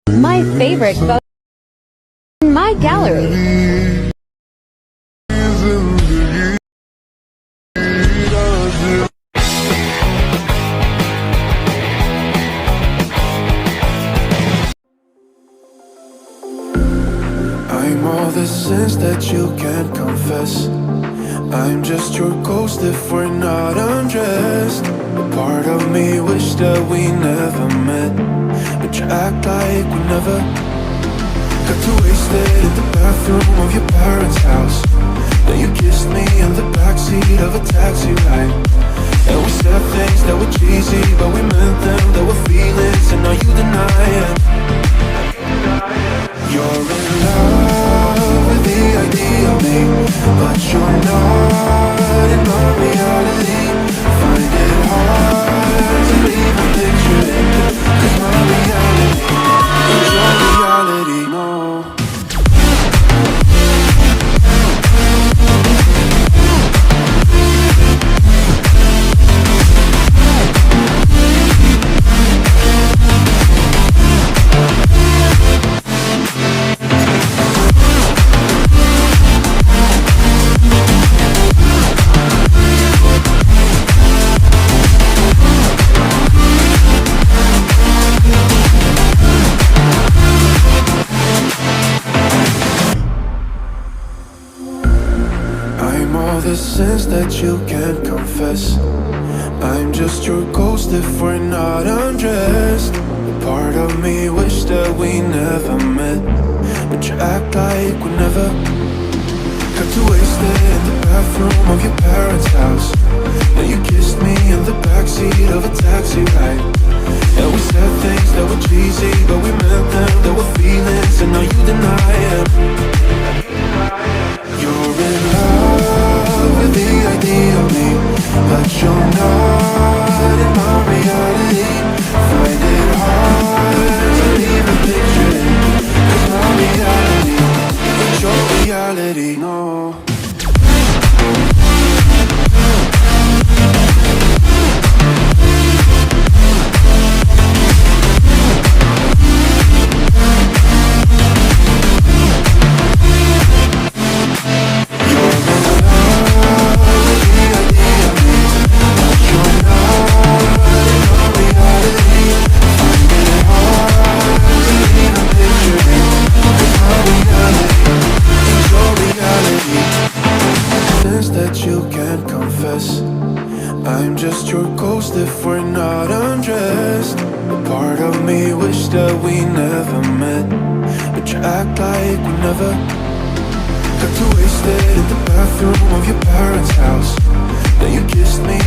My favorite photo in my gallery. I'm all the sins that you can't confess. I'm just your ghost if we're not undressed. A part of me wish that we never met, but you act like we never. Got too wasted in the bathroom of your parents' house. Then you kissed me in the backseat of a taxi ride. And we said things that were cheesy, but we meant them. There were feelings, and now you deny it. You're in love with the idea of me, but you're not in my reality. Find it hard to even picture it, 'cause my reality is your reality, no. The sins that you can't confess. I'm just your ghost if we're not undressed. A part of me wish that we never met, but you act like we never. Got too wasted in the bathroom of your parents' house. Then you kissed me in the backseat of a taxi ride. And we said things that were cheesy, but we meant them. There were feelings, and now you deny it. You're in love with the idea of me, but you're not in my reality. Find it hard to even picture it, 'cause my reality is your reality, no. I'm just your ghost if we're not undressed. A part of me wish that we never met, but you act like we never. Got too wasted in the bathroom of your parents' house. Then you kissed me